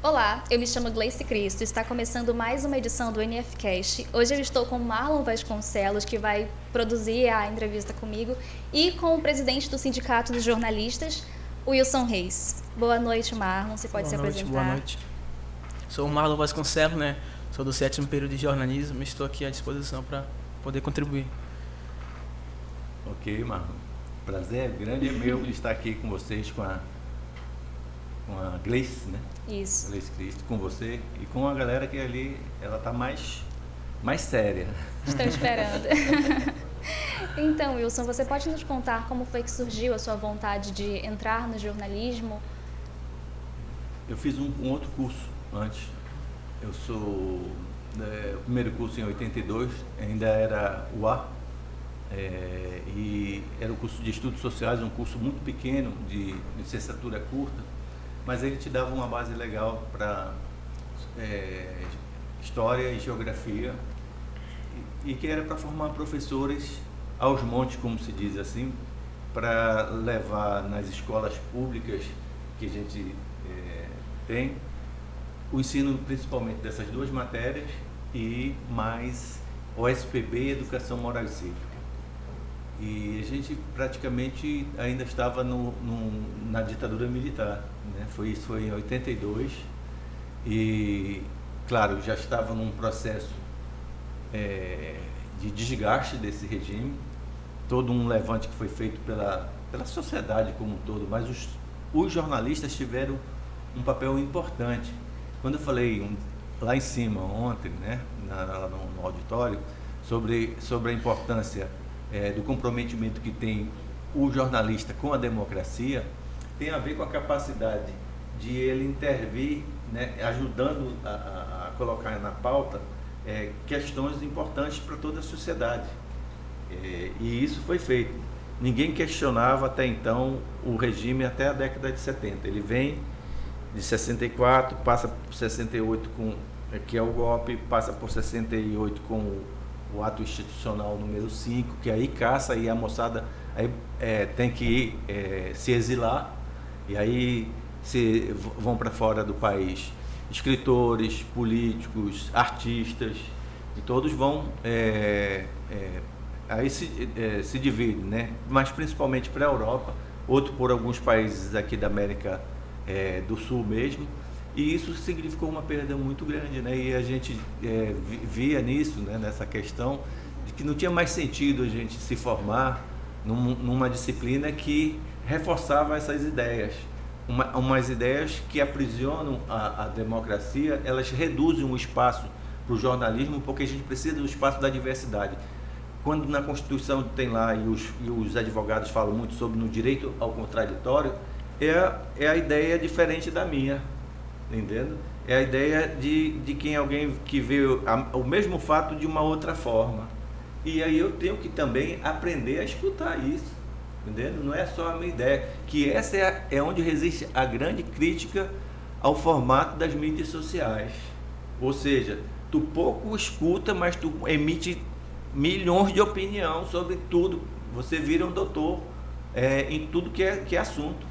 Olá, eu me chamo Gleice Cristo, está começando mais uma edição do NFcast. Hoje eu estou com Marlon Vasconcelos, que vai produzir a entrevista comigo, e com o presidente do Sindicato dos Jornalistas, Wilson Reis. Boa noite, Marlon, você pode se apresentar? Boa noite. Sou o Marlon Vasconcelos, né? Sou do 7º período de jornalismo e estou aqui à disposição para poder contribuir. Ok, Marlon. Prazer grande é meu de estar aqui com vocês, com a Gleice, né? Isso. Gleice Cristo, com você e com a galera que ali, ela tá mais séria. Estou esperando. Então, Wilson, você pode nos contar como foi que surgiu a sua vontade de entrar no jornalismo? Eu fiz um outro curso antes. Eu sou... o primeiro curso em 82, ainda era UA, e era o curso de Estudos Sociais, um curso muito pequeno, de licenciatura curta, mas ele te dava uma base legal para História e Geografia, e que era para formar professores aos montes, como se diz assim, para levar nas escolas públicas que a gente tem, o ensino principalmente dessas duas matérias e mais OSPB, Educação Moral e Cívica. E a gente praticamente ainda estava na ditadura militar, né? Isso foi em 82 e, claro, já estava num processo de desgaste desse regime, todo um levante que foi feito pela sociedade como um todo, mas os jornalistas tiveram um papel importante. Quando eu falei lá em cima ontem, né, no auditório, sobre a importância do comprometimento que tem o jornalista com a democracia, tem a ver com a capacidade de ele intervir, né, ajudando a colocar na pauta questões importantes para toda a sociedade. E isso foi feito. Ninguém questionava até então o regime até a década de 70. Ele vem de 64, passa por 68, que é o golpe, passa por 68 com o ato institucional número 5, que aí caça e a moçada tem que se exilar, e aí vão para fora do país escritores, políticos, artistas, e todos vão aí se dividem, né? Mas principalmente para a Europa, outro por alguns países aqui da América do Sul mesmo, e isso significou uma perda muito grande, né? E a gente via nisso, né, nessa questão de que não tinha mais sentido a gente se formar numa disciplina que reforçava essas ideias, umas ideias que aprisionam a democracia. Elas reduzem o espaço para o jornalismo, porque a gente precisa do espaço da diversidade. Quando na Constituição tem lá, e os advogados falam muito sobre no direito ao contraditório, é a ideia diferente da minha, entendendo? É a ideia de alguém que vê o mesmo fato de uma outra forma. E aí eu tenho que também aprender a escutar isso, entendendo? Não é só a minha ideia, que essa é onde resiste a grande crítica ao formato das mídias sociais. Ou seja, tu pouco escuta, mas tu emite milhões de opinião sobre tudo. Você vira um doutor em tudo que é assunto.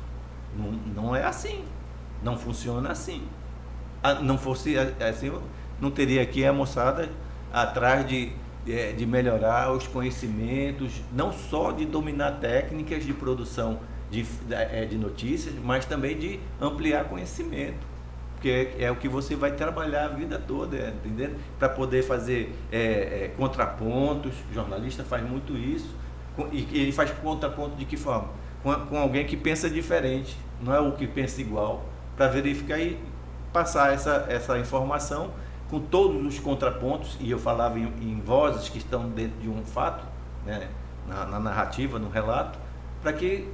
Não é assim. Não funciona assim. Não fosse assim, não teria aqui a moçada atrás de melhorar os conhecimentos, não só de dominar técnicas de produção de notícias, mas também de ampliar conhecimento, porque é o que você vai trabalhar a vida toda, entendeu? Para poder fazer contrapontos. O jornalista faz muito isso, e ele faz contraponto de que forma? Com alguém que pensa diferente, não é o que pensa igual, para verificar e passar essa informação com todos os contrapontos. E eu falava em vozes que estão dentro de um fato, né, na narrativa, no relato, para que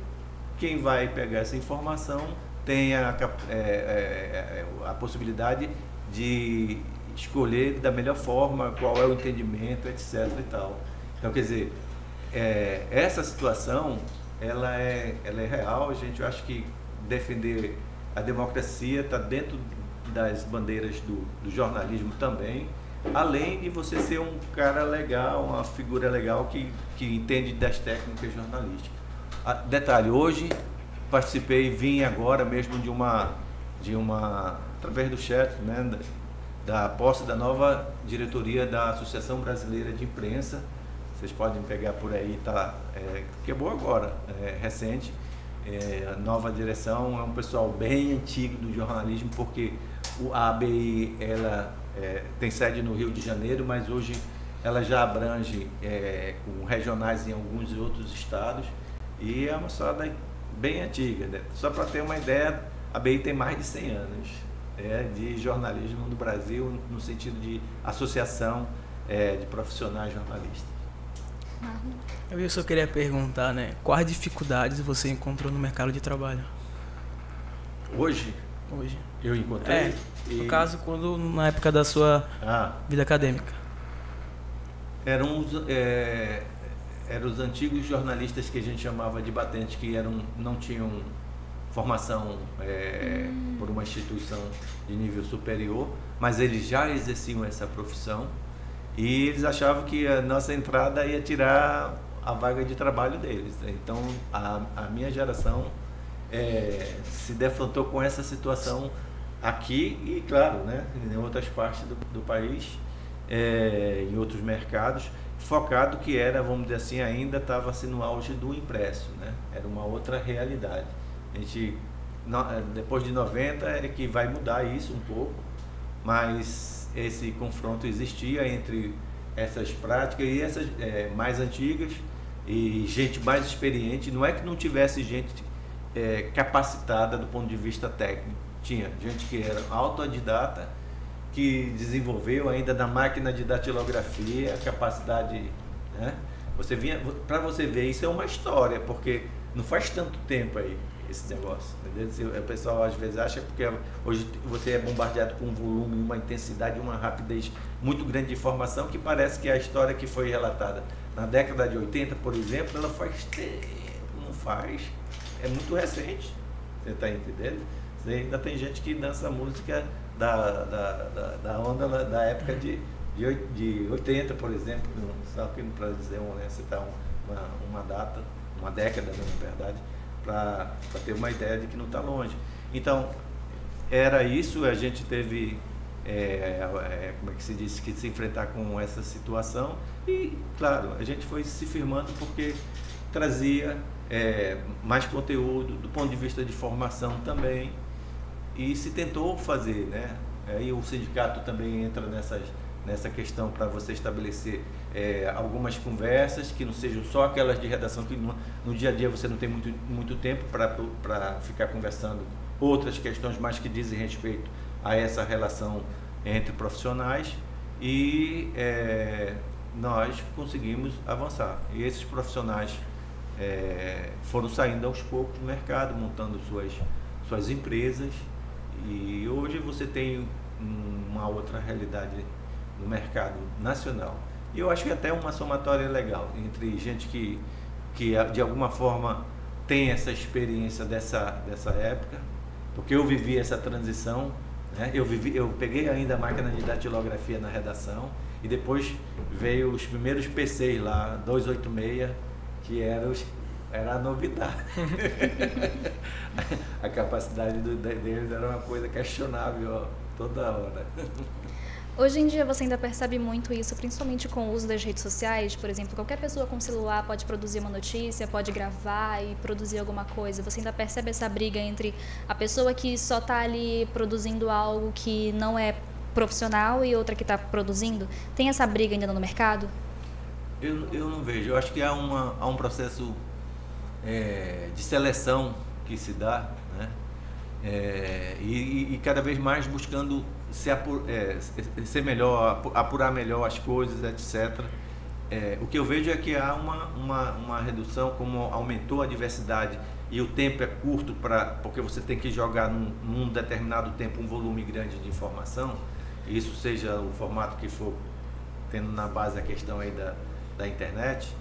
quem vai pegar essa informação tenha a possibilidade de escolher da melhor forma, qual é o entendimento, etc. e tal. Então, quer dizer, essa situação, ela é real. A gente, eu acho que defender a democracia está dentro das bandeiras do jornalismo também, além de você ser um cara legal, uma figura legal que entende das técnicas jornalísticas. Detalhe, hoje vim agora mesmo de uma através do chat, né, da posse da nova diretoria da Associação Brasileira de Imprensa. Vocês podem pegar por aí, quebrou agora, recente. A nova direção é um pessoal bem antigo do jornalismo, porque a ABI ela tem sede no Rio de Janeiro, mas hoje ela já abrange com regionais em alguns outros estados, e é uma história bem antiga, né? Só para ter uma ideia, a ABI tem mais de 100 anos de jornalismo no Brasil, no sentido de associação de profissionais jornalistas. Eu só queria perguntar, né, quais dificuldades você encontrou no mercado de trabalho? Hoje eu encontrei. No caso, na época da sua vida acadêmica. Eram os antigos jornalistas que a gente chamava de batentes, que não tinham formação por uma instituição de nível superior, mas eles já exerciam essa profissão. E eles achavam que a nossa entrada ia tirar a vaga de trabalho deles. Então, a minha geração se defrontou com essa situação aqui e, claro, né, em outras partes do país, em outros mercados, focado que era, vamos dizer assim, ainda estava assim, no auge do impresso, né? Era uma outra realidade. A gente, depois de 90, é que vai mudar isso um pouco, mas esse confronto existia entre essas práticas e essas mais antigas e gente mais experiente. Não é que não tivesse gente capacitada do ponto de vista técnico. Tinha gente que era autodidata, que desenvolveu ainda na máquina de datilografia a capacidade, né? Para você ver, isso é uma história, porque não faz tanto tempo aí esse negócio, entendeu? O pessoal às vezes acha porque hoje você é bombardeado com um volume, uma intensidade, uma rapidez muito grande de informação, que parece que a história que foi relatada na década de 80, por exemplo, ela faz tempo, não faz, é muito recente, você está entendendo? Você ainda tem gente que dança música da onda da época de 80, por exemplo, só que para dizer, né, citar uma data, uma década, na verdade, para ter uma ideia de que não está longe. Então, era isso, a gente teve, como é que se diz, que se enfrentar com essa situação e, claro, a gente foi se firmando porque trazia mais conteúdo do ponto de vista de formação também, e se tentou fazer, né? Aí o sindicato também entra nessa questão para você estabelecer algumas conversas que não sejam só aquelas de redação, que no dia a dia você não tem muito tempo para ficar conversando, outras questões mais que dizem respeito a essa relação entre profissionais, e nós conseguimos avançar. E esses profissionais foram saindo aos poucos do mercado, montando suas empresas, e hoje você tem uma outra realidade no mercado nacional. E eu acho que até uma somatória legal entre gente que de alguma forma tem essa experiência dessa época, porque eu vivi essa transição, né? Eu peguei ainda a máquina de datilografia na redação, e depois veio os primeiros PCs lá, 286, que era a novidade. A capacidade deles era uma coisa questionável toda hora. Hoje em dia você ainda percebe muito isso, principalmente com o uso das redes sociais. Por exemplo, qualquer pessoa com celular pode produzir uma notícia, pode gravar e produzir alguma coisa. Você ainda percebe essa briga entre a pessoa que só está ali produzindo algo que não é profissional e outra que está produzindo? Tem essa briga ainda no mercado? Eu não vejo. Eu acho que há um processo de seleção que se dá, né? E cada vez mais buscando ser melhor, apurar melhor as coisas, etc. O que eu vejo é que há uma redução, como aumentou a diversidade e o tempo é curto, porque você tem que jogar num determinado tempo um volume grande de informação. isso seja o formato que for, tendo na base a questão aí da internet,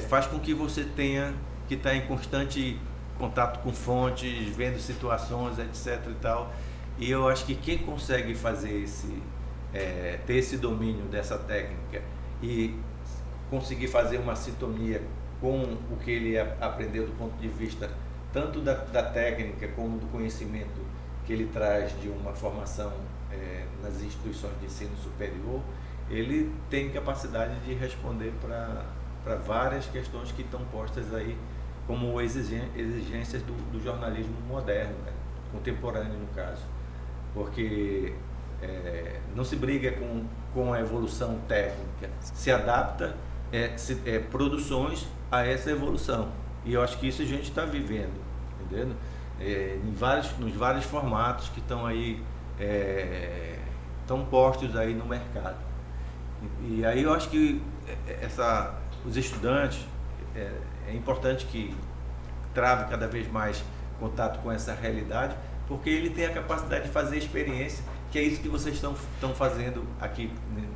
faz com que você tenha que estar em constante contato com fontes, vendo situações, etc. e tal. E eu acho que quem consegue fazer ter esse domínio dessa técnica e conseguir fazer uma sintonia com o que ele aprendeu do ponto de vista tanto da técnica como do conhecimento que ele traz de uma formação nas instituições de ensino superior, ele tem capacidade de responder para várias questões que estão postas aí como exigências do jornalismo moderno, né? Contemporâneo no caso, porque não se briga com a evolução técnica, se adapta produções a essa evolução, e eu acho que isso a gente está vivendo, entendeu? Nos vários formatos que estão aí, estão postos aí no mercado. E aí eu acho que os estudantes, é importante que trave cada vez mais contato com essa realidade, porque ele tem a capacidade de fazer experiência, que é isso que vocês estão fazendo aqui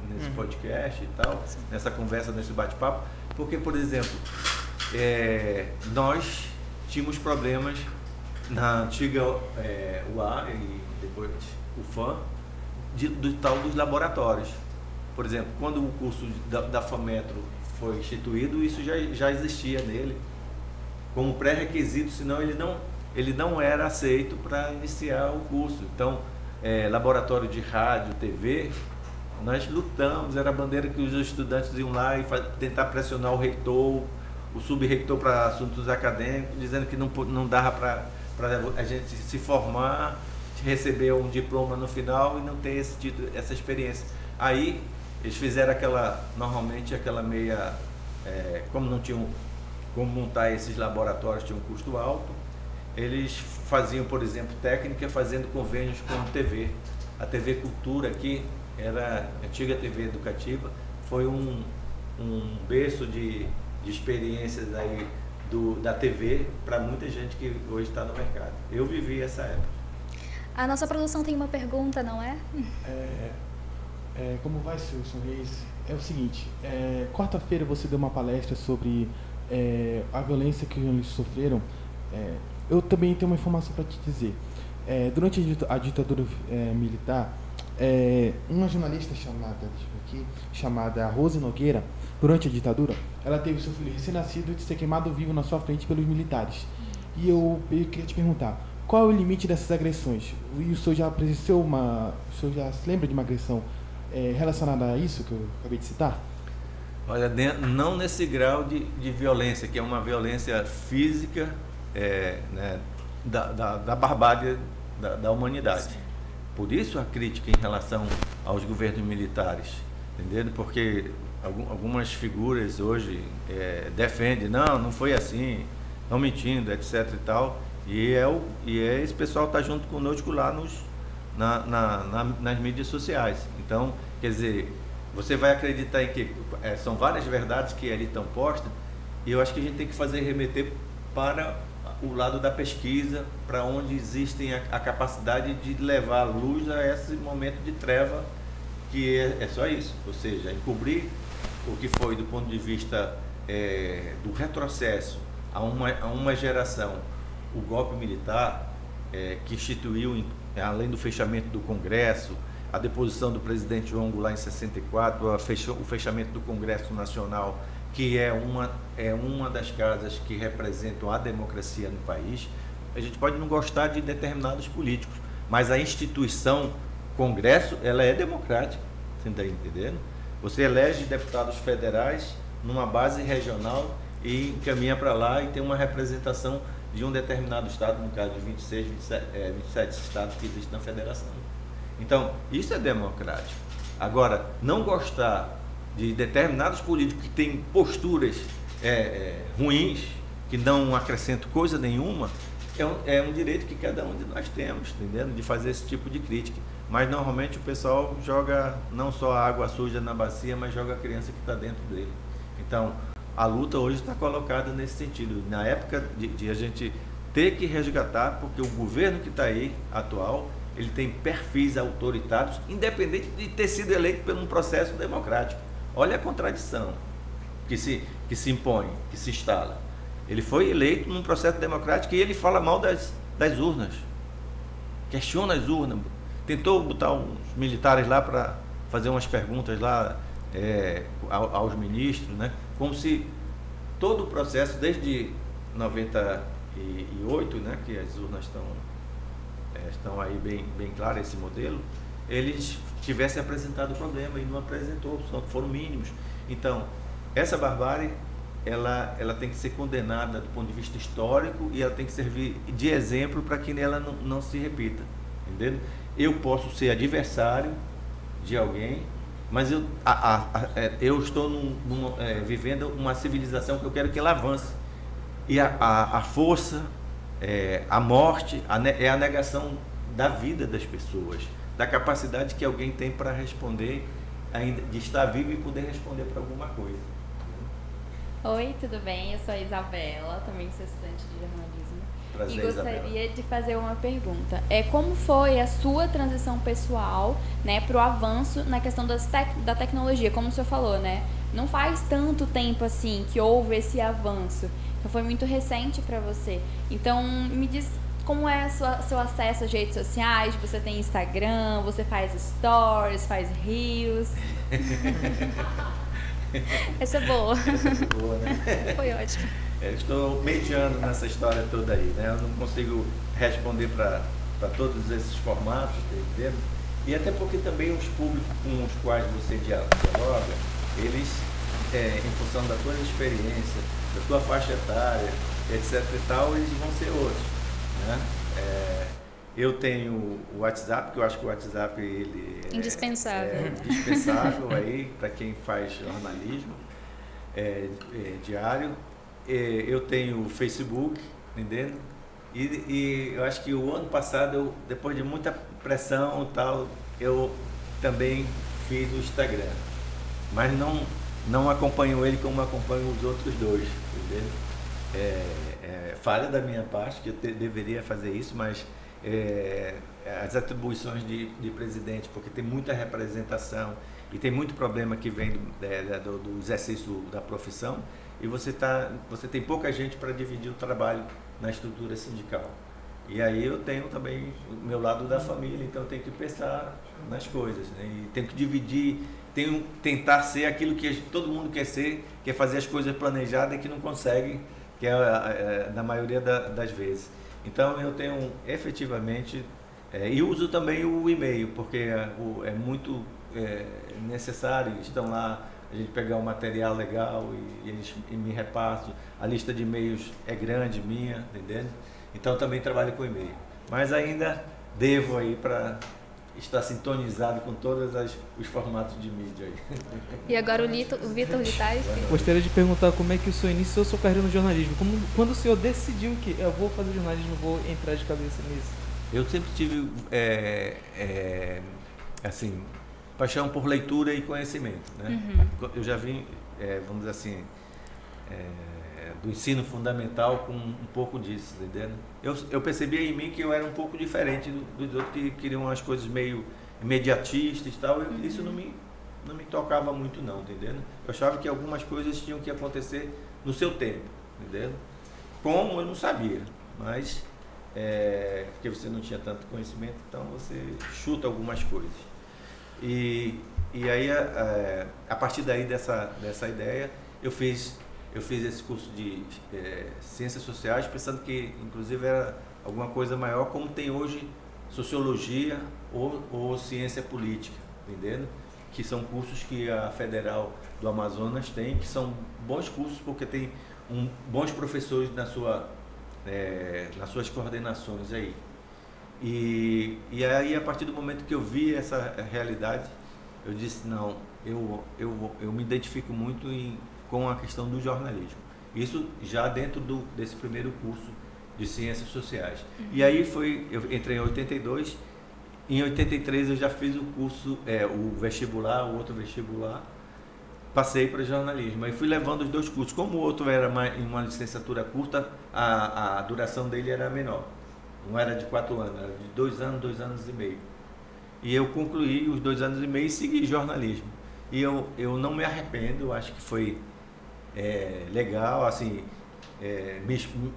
nesse podcast e tal, nessa conversa, nesse bate-papo. Porque, por exemplo, nós tínhamos problemas na antiga UA e depois UFAM, do tal dos laboratórios. Por exemplo, quando o curso da FAMetro foi instituído, isso já existia nele como pré-requisito, senão ele não era aceito para iniciar o curso. Então, laboratório de rádio, TV, nós lutamos, era a bandeira que os estudantes iam lá e tentar pressionar o reitor, o sub-reitor para assuntos acadêmicos, dizendo que não dava para a gente se formar, receber um diploma no final e não ter essa experiência. Aí eles fizeram normalmente aquela meia, como não tinham como montar esses laboratórios, tinha um custo alto, eles faziam, por exemplo, técnica fazendo convênios com a TV. A TV Cultura aqui, era a antiga TV educativa, foi um berço de experiências aí da TV para muita gente que hoje está no mercado. Eu vivi essa época. A nossa produção tem uma pergunta, não é? Como vai, senhor Reis? É o seguinte, quarta-feira você deu uma palestra sobre a violência que os jornalistas sofreram. Eu também tenho uma informação para te dizer. Durante a ditadura militar, uma jornalista chamada Rose Nogueira, durante a ditadura, ela teve seu filho recém-nascido de ser queimado vivo na sua frente pelos militares. E eu queria te perguntar, qual é o limite dessas agressões? E o senhor já presenciou o senhor já se lembra de uma agressão relacionada a isso que eu acabei de citar? Olha, não nesse grau de violência, que é uma violência física, né, da barbárie da humanidade. Sim. Por isso a crítica em relação aos governos militares, entendeu? Porque algumas figuras hoje defendem, não foi assim, estão mentindo, etc. e tal, e esse pessoal está junto conosco lá nas mídias sociais. Então, quer dizer, você vai acreditar em que são várias verdades que ali estão postas, e eu acho que a gente tem que remeter para o lado da pesquisa, para onde existem a capacidade de levar a luz a esse momento de treva, que é só isso, ou seja, encobrir o que foi do ponto de vista do retrocesso a uma geração, o golpe militar, que instituiu, além do fechamento do Congresso, a deposição do presidente João Goulart em 64, o fechamento do Congresso Nacional, que é uma das casas que representam a democracia no país. A gente pode não gostar de determinados políticos, mas a instituição Congresso, ela é democrática, você está entendendo? Você elege deputados federais numa base regional e encaminha para lá e tem uma representação de um determinado estado, no caso de 27 estados que existem na federação. Então, isso é democrático. Agora, não gostar de determinados políticos que têm posturas ruins, que não acrescentam coisa nenhuma, é um direito que cada um de nós temos, entendendo? De fazer esse tipo de crítica. Mas normalmente o pessoal joga não só a água suja na bacia, mas joga a criança que está dentro dele. Então, a luta hoje está colocada nesse sentido. Na época de a gente ter que resgatar, porque o governo que está aí, atual, ele tem perfis autoritários, independente de ter sido eleito por um processo democrático. Olha a contradição que se impõe, que se instala. Ele foi eleito num processo democrático e ele fala mal das urnas, questiona as urnas, tentou botar uns militares lá para fazer umas perguntas lá aos ministros, né? Como se todo o processo, desde 98, né, que as urnas estão aí bem claras, esse modelo, eles tivessem apresentado o problema e não apresentou, foram mínimos. Então, essa barbárie, ela tem que ser condenada do ponto de vista histórico e ela tem que servir de exemplo para que ela não se repita, entendeu? Eu posso ser adversário de alguém, mas eu estou vivendo uma civilização que eu quero que ela avance. E a força, a morte, é a negação da vida das pessoas, da capacidade que alguém tem para responder, ainda de estar vivo e poder responder para alguma coisa. Oi, tudo bem? Eu sou a Isabela, também sou estudante de jornalismo. Prazer, e gostaria Isabela, de fazer uma pergunta. Como foi a sua transição pessoal, né, para o avanço na questão da tecnologia? Como o senhor falou, né? Não faz tanto tempo assim que houve esse avanço. Então foi muito recente para você. Então me diz como é seu acesso às redes sociais. Você tem Instagram, você faz stories, faz reels. Essa é boa. essa é boa, né? Foi ótimo. Eu estou mediando nessa história toda aí, né? Eu não consigo responder para todos esses formatos, tá entendendo? E até porque também os públicos com os quais você dialoga, eles, em função da tua experiência, da tua faixa etária, etc e tal, eles vão ser outros, né? Eu tenho o WhatsApp, que eu acho que o WhatsApp ele indispensável. Indispensável aí para quem faz jornalismo diário. Eu tenho o Facebook, entendendo? E eu acho que o ano passado, depois de muita pressão e tal, eu também fiz o Instagram, mas não acompanho ele como acompanho os outros dois, entendeu? Falha da minha parte, que eu deveria fazer isso, mas as atribuições de presidente, porque tem muita representação e tem muito problema que vem do exercício da profissão, e você tem pouca gente para dividir o trabalho na estrutura sindical. E aí eu tenho também o meu lado da família, então eu tenho que pensar nas coisas, né? E tenho que dividir, tentar ser aquilo que todo mundo quer ser, quer fazer as coisas planejadas e que não consegue, que na maioria das vezes. Então eu tenho efetivamente, e uso também o e-mail, porque é muito necessário, estão lá, a gente pegar um material legal e eles me repassam. A lista de e-mails é grande minha, entendeu? Então também trabalho com e-mail. Mas ainda devo aí para estar sintonizado com todos os formatos de mídia aí. E agora o Vitor Litari. Gostaria de perguntar como é que o senhor iniciou sua carreira no jornalismo. Quando o senhor decidiu que eu vou fazer jornalismo, vou entrar de cabeça nisso? Eu sempre tive assim, paixão por leitura e conhecimento, né? Uhum. Eu já vim, vamos dizer assim, do ensino fundamental com um pouco disso, entendeu? Eu percebia em mim que eu era um pouco diferente dos outros que queriam as coisas meio imediatistas e tal. Isso não me tocava muito não, entendeu? Eu achava que algumas coisas tinham que acontecer no seu tempo, entendeu? Como eu não sabia, mas porque você não tinha tanto conhecimento, então você chuta algumas coisas. E aí, a partir daí dessa ideia, eu fiz esse curso de Ciências Sociais, pensando que, inclusive, era alguma coisa maior, como tem hoje Sociologia ou Ciência Política, entendendo? Que são cursos que a Federal do Amazonas tem, que são bons cursos, porque tem bons professores nas suas coordenações aí. E aí, a partir do momento que eu vi essa realidade, eu disse, não, eu me identifico muito com a questão do jornalismo. Isso já dentro desse primeiro curso de Ciências Sociais. Uhum. E aí eu entrei em 82, em 83 eu já fiz o curso, o vestibular, o outro vestibular, passei para jornalismo. Aí fui levando os dois cursos. Como o outro era uma licenciatura curta, a duração dele era menor. Não era de 4 anos, era de 2 anos, 2 anos e meio. E eu concluí os 2 anos e meio e segui jornalismo. E eu não me arrependo, eu acho que foi legal, assim,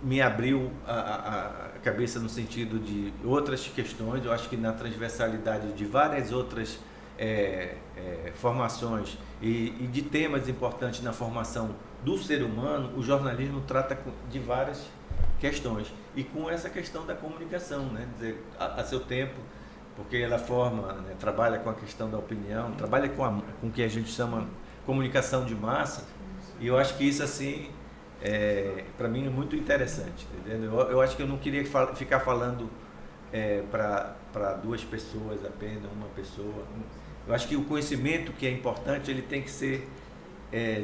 me abriu a cabeça no sentido de outras questões. Eu acho que na transversalidade de várias outras formações e de temas importantes na formação do ser humano, o jornalismo trata de várias questões. E com essa questão da comunicação, né? Dizer, a seu tempo, porque ela forma, né, trabalha com a questão da opinião, trabalha com o que a gente chama comunicação de massa, e eu acho que isso, assim, para mim é muito interessante, entendeu? Eu acho que eu não queria ficar falando para 2 pessoas apenas, uma pessoa. Eu acho que o conhecimento que é importante, ele tem que ser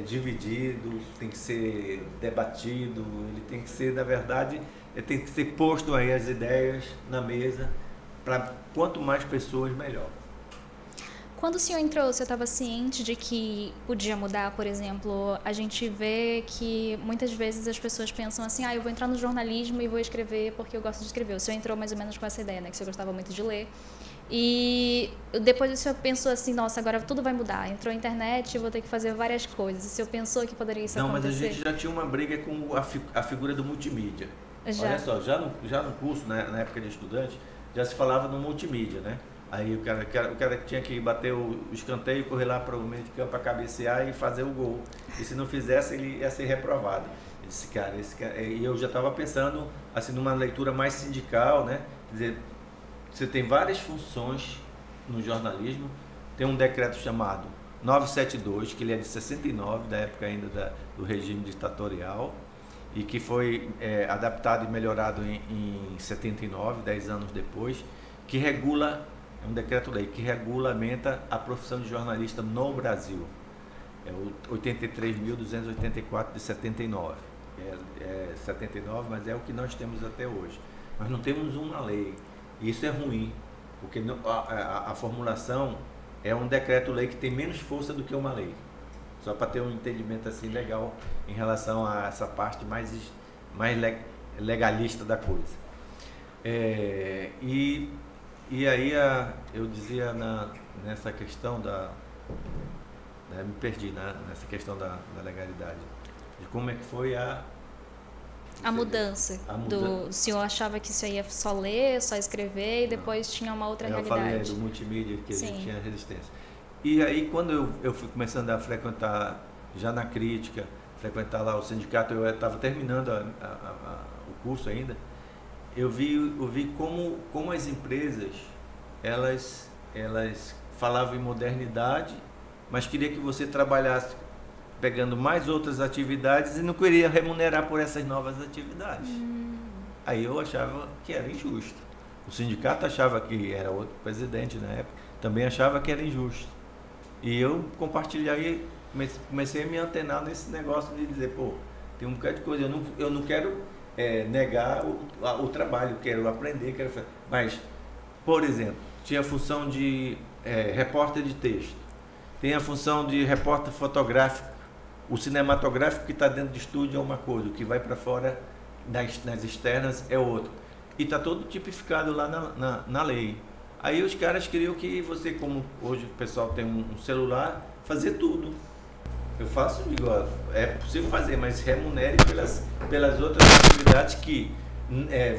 dividido, tem que ser debatido, ele tem que ser, na verdade, tem que ser posto aí as ideias na mesa, para quanto mais pessoas, melhor. Quando o senhor entrou, você estava ciente de que podia mudar? Por exemplo, a gente vê que muitas vezes as pessoas pensam assim, eu vou entrar no jornalismo e vou escrever porque eu gosto de escrever. O senhor entrou mais ou menos com essa ideia, né, que o senhor gostava muito de ler. E depois o senhor pensou assim, nossa, agora tudo vai mudar. Entrou a internet, eu vou ter que fazer várias coisas. O senhor pensou que poderia isso acontecer? Não, mas a gente já tinha uma briga com a figura do multimídia. Já. Olha só, já no curso, né, na época de estudante, já se falava no multimídia, né? Aí o cara tinha que bater o escanteio, correr lá para o meio de campo para cabecear e fazer o gol. E se não fizesse, ele ia ser reprovado. Esse cara, e eu já estava pensando assim numa leitura mais sindical, né? Quer dizer, você tem várias funções no jornalismo. Tem um decreto chamado 972, que ele é de 69, da época ainda do regime ditatorial, e que foi adaptado e melhorado em 79, 10 anos depois, que regula, é um decreto-lei que regulamenta a profissão de jornalista no Brasil. É o 83.284 de 79. É 79, mas é o que nós temos até hoje. Nós não temos uma lei. E isso é ruim, porque a formulação é um decreto-lei que tem menos força do que uma lei. Só para ter um entendimento assim legal em relação a essa parte mais legalista da coisa. E aí eu dizia nessa questão me perdi nessa questão da legalidade, de como é que foi a mudança. O senhor achava que isso ia só ler, só escrever e depois tinha uma outra realidade. Eu falei do multimídia, que a Sim. gente tinha resistência. E aí, quando eu fui começando a frequentar, já na crítica, frequentar lá o sindicato, eu estava terminando o curso ainda, eu vi como as empresas, elas falavam em modernidade, mas queria que você trabalhasse pegando mais outras atividades e não queria remunerar por essas novas atividades. Aí eu achava que era injusto. O sindicato achava que era outro presidente na época, também achava que era injusto. E eu compartilhei, comecei a me antenar nesse negócio de dizer, tem um bocado de coisa, eu não quero negar o trabalho, quero aprender, quero fazer. Mas, por exemplo, tinha a função de repórter de texto, tem a função de repórter fotográfico. O cinematográfico que está dentro de estúdio é uma coisa, o que vai para fora nas externas é outro. E está todo tipificado lá na lei. Aí os caras queriam que você, como hoje o pessoal tem um celular, fazer tudo. Eu faço, digo, é possível fazer, mas remunere pelas outras atividades que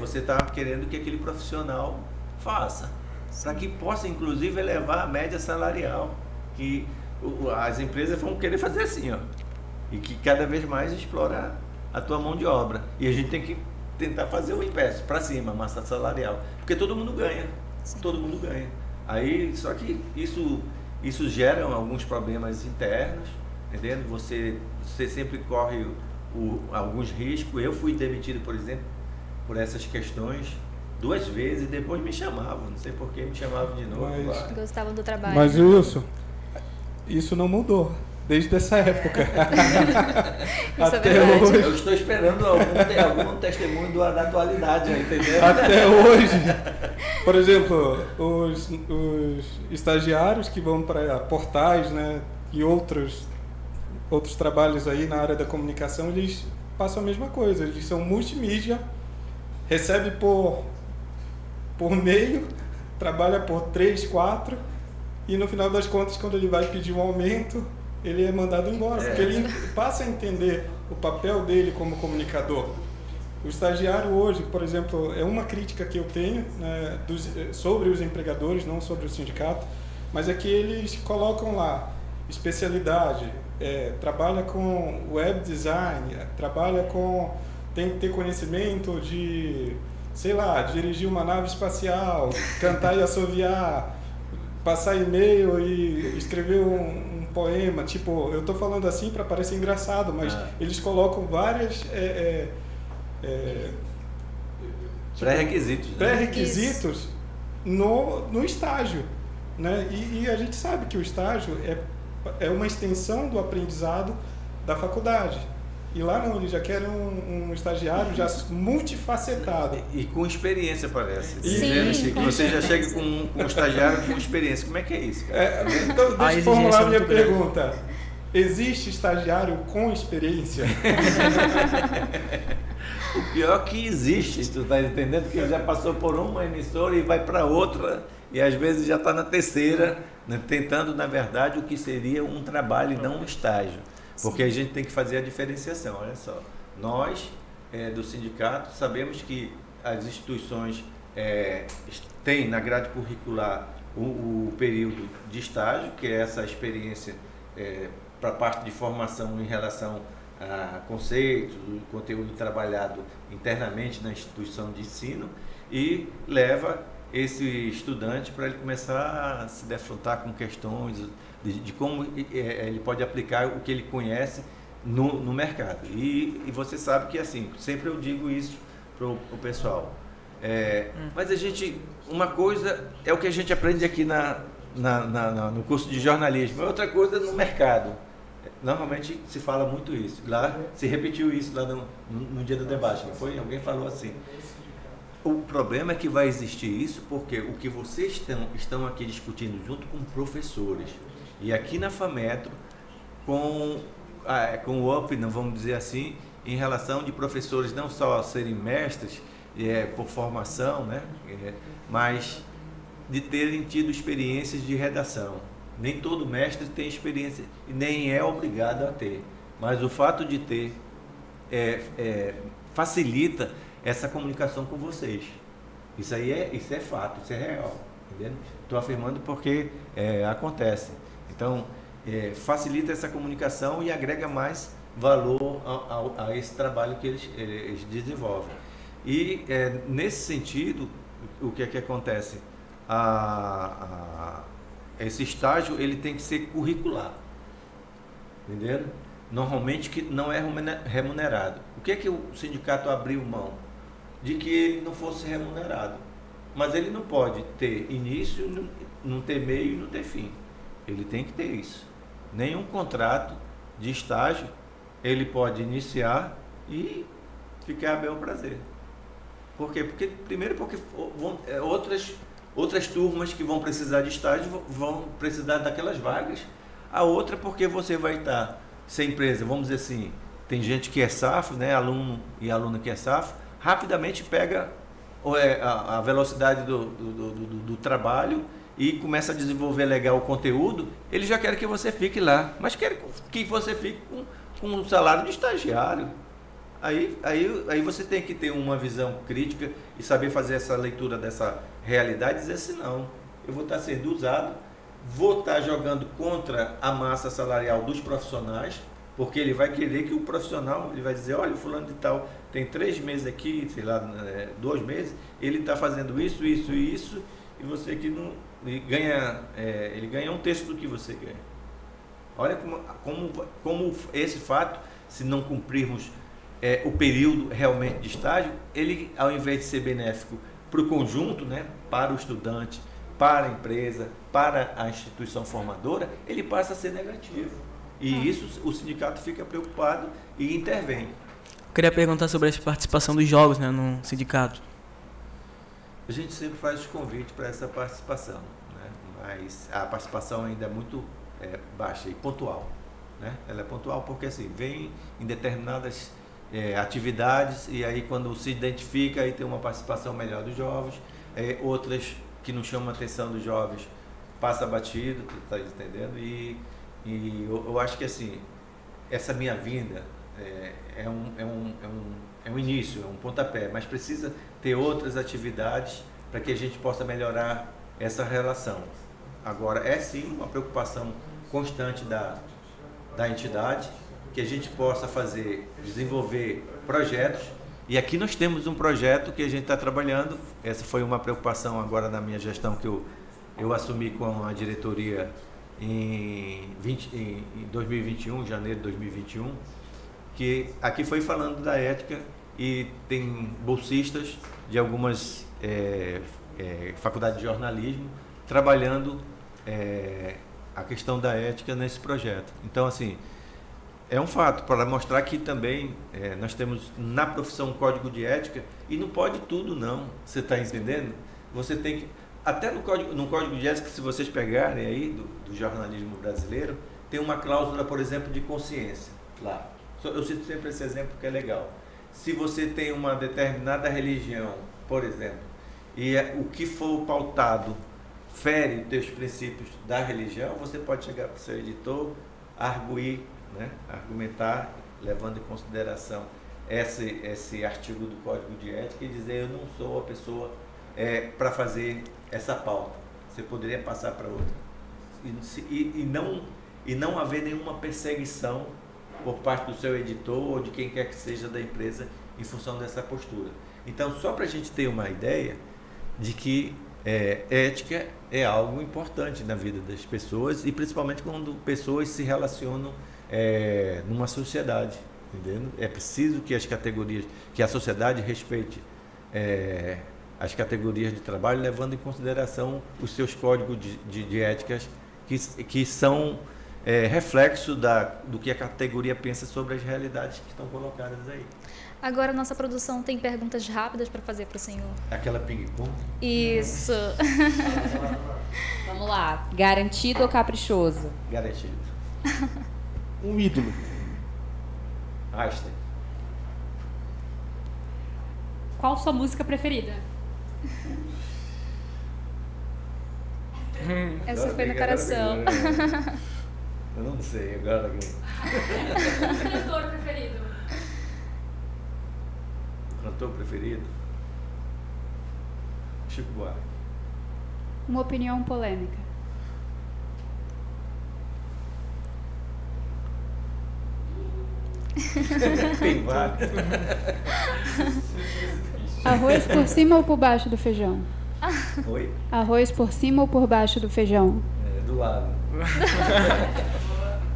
você está querendo que aquele profissional faça. Para que possa, inclusive, elevar a média salarial. Que as empresas vão querer fazer assim, e que cada vez mais explora a tua mão de obra. E a gente tem que tentar fazer o inverso, para cima, a massa salarial. Porque todo mundo ganha. Sim. Todo mundo ganha. Aí, só que isso gera alguns problemas internos, entendendo? Você sempre corre alguns riscos. Eu fui demitido, por exemplo, por essas questões 2 vezes, e depois me chamavam. Não sei por que me chamavam de novo. Gostavam do trabalho. Mas, Wilson, isso não mudou desde essa época. Até hoje. Eu estou esperando algum testemunho da atualidade, entendeu? Até hoje. Por exemplo, os estagiários que vão para portais, né, e outros trabalhos aí na área da comunicação, eles passam a mesma coisa. Eles são multimídia, recebem por por meio, trabalha por 3, 4, e no final das contas, quando ele vai pedir um aumento, ele é mandado embora, porque ele passa a entender o papel dele como comunicador. O estagiário hoje, por exemplo, é uma crítica que eu tenho, né, sobre os empregadores, não sobre o sindicato, mas é que eles colocam lá especialidade, trabalha com web design, tem que ter conhecimento de, sei lá, dirigir uma nave espacial, cantar e assoviar, passar e-mail e escrever um poema. Tipo, eu estou falando assim para parecer engraçado, mas eles colocam várias pré-requisitos, né? Pré-requisitos no estágio, né? E a gente sabe que o estágio é uma extensão do aprendizado da faculdade. E lá não, eles já querem um estagiário já multifacetado. E com experiência, parece. Sim. Que você já chega com um estagiário com experiência. Como é que é isso, cara? Então, deixa eu formular a minha pergunta. Existe estagiário com experiência? O pior que existe, tu tá entendendo? Que ele já passou por uma emissora e vai para outra, e às vezes já está na terceira, né, tentando, na verdade, o que seria um trabalho e não um estágio. Porque a gente tem que fazer a diferenciação. Olha só, nós do sindicato sabemos que as instituições têm na grade curricular o período de estágio, que é essa experiência para a parte de formação em relação a conceitos, o conteúdo trabalhado internamente na instituição de ensino, e leva esse estudante para ele começar a se defrontar com questões de como ele pode aplicar o que ele conhece no mercado. E você sabe que, assim, sempre eu digo isso para o pessoal. Mas uma coisa é o que a gente aprende aqui no curso de jornalismo, outra coisa no mercado. Normalmente se fala muito isso. Lá se repetiu isso lá no dia do debate, não foi? Alguém falou assim. O problema é que vai existir isso porque o que vocês estão aqui discutindo junto com professores e aqui na FAMetro com o Opna, vamos dizer assim, em relação de professores não só serem mestres por formação, né, mas de terem tido experiências de redação. Nem todo mestre tem experiência e nem é obrigado a ter, mas o fato de ter facilita essa comunicação com vocês. Isso é fato, isso é real, entendeu? Estou afirmando porque acontece. Então, facilita essa comunicação e agrega mais valor a esse trabalho que eles desenvolvem. E, nesse sentido, o que é que acontece? Esse estágio ele tem que ser curricular, entendeu? Normalmente que não é remunerado. O que é que o sindicato abriu mão? De que ele não fosse remunerado. Mas ele não pode ter início, não ter meio e não ter fim. Ele tem que ter isso. Nenhum contrato de estágio ele pode iniciar e ficar a bel prazer. Por quê? Primeiro porque outras turmas que vão precisar de estágio vão precisar daquelas vagas. A outra porque você vai estar sem empresa, vamos dizer assim, tem gente que é safo, né, aluno e aluna que é safo, rapidamente pega a velocidade do trabalho e começa a desenvolver legal o conteúdo, ele já quer que você fique lá, mas quer que você fique com um salário de estagiário. Aí você tem que ter uma visão crítica e saber fazer essa leitura dessa realidade e dizer assim, não, eu vou estar sendo usado, vou estar jogando contra a massa salarial dos profissionais, porque ele vai querer que o profissional, ele vai dizer, olha, o fulano de tal tem 3 meses aqui, sei lá, 2 meses, ele está fazendo isso, isso e isso, e você que não ele ganha 1/3 do que você ganha. Olha como esse fato, se não cumprirmos o período realmente de estágio, ele, ao invés de ser benéfico para o conjunto, né, para o estudante, para a empresa, para a instituição formadora, ele passa a ser negativo. E isso o sindicato fica preocupado e intervém. Eu queria perguntar sobre a participação dos jogos, né, no sindicato. A gente sempre faz convite para essa participação, né, mas a participação ainda é muito baixa e pontual, né? Ela é pontual porque assim, vem em determinadas atividades e aí quando se identifica aí tem uma participação melhor dos jovens, outras que não chamam a atenção dos jovens passa batido, tá entendendo? E eu acho que assim, essa minha vinda é um início, é um pontapé, mas precisa ter outras atividades para que a gente possa melhorar essa relação. Agora, é sim uma preocupação constante da entidade, que a gente possa desenvolver projetos, e aqui nós temos um projeto que a gente está trabalhando. Essa foi uma preocupação agora na minha gestão que eu assumi com a diretoria em 2021, janeiro de 2021, que aqui foi falando da ética e tem bolsistas de algumas faculdades de jornalismo trabalhando a questão da ética nesse projeto. Então, assim, é um fato para mostrar que também nós temos na profissão um código de ética e não pode tudo não, você está entendendo? Você tem que, até no código de ética, se vocês pegarem aí do jornalismo brasileiro, tem uma cláusula, por exemplo, de consciência lá. Eu cito sempre esse exemplo porque é legal. Se você tem uma determinada religião, por exemplo, e o que for pautado fere os teus princípios da religião, você pode chegar para o seu editor, argumentar, levando em consideração esse artigo do Código de Ética e dizer: eu não sou a pessoa para fazer essa pauta. Você poderia passar para outra. E não haver nenhuma perseguição por parte do seu editor ou de quem quer que seja da empresa em função dessa postura. Então, só para a gente ter uma ideia de que ética é algo importante na vida das pessoas, e principalmente quando pessoas se relacionam numa sociedade, entendendo? É preciso que que a sociedade respeite as categorias de trabalho, levando em consideração os seus códigos de éticas que são reflexo do que a categoria pensa sobre as realidades que estão colocadas aí. Agora, nossa produção tem perguntas rápidas para fazer para o senhor. Aquela ping-pong? Isso. Vamos lá. Garantido ou caprichoso? Garantido. Um ídolo. Einstein. Qual sua música preferida? Essa foi no coração. Eu não sei, agora. Cantor preferido? Cantor preferido? Chico Buarque. Uma opinião polêmica? Tem vários. Arroz por cima ou por baixo do feijão? Oi? Arroz por cima ou por baixo do feijão? Do lado.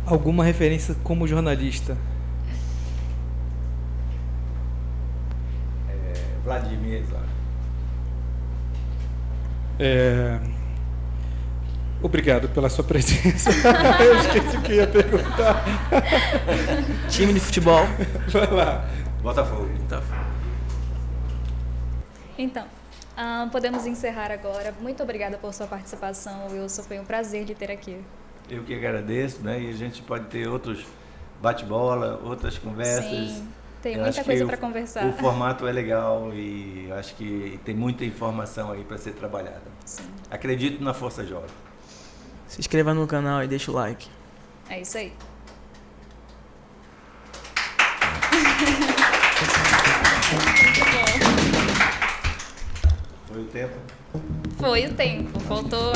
Alguma referência como jornalista? Vladimir Zara. Obrigado pela sua presença. Eu esqueci o que ia perguntar. Time de futebol. Vai lá. Botafogo. Então, podemos encerrar agora. Muito obrigada por sua participação, Wilson. Foi um prazer lhe ter aqui. Eu que agradeço, né? E a gente pode ter outros bate-bola, outras conversas. Sim, tem muita coisa para conversar. O formato é legal e acho que tem muita informação aí para ser trabalhada. Sim. Acredito na Força Jovem. Se inscreva no canal e deixa o like. É isso aí. Foi o tempo? Foi o tempo. Faltou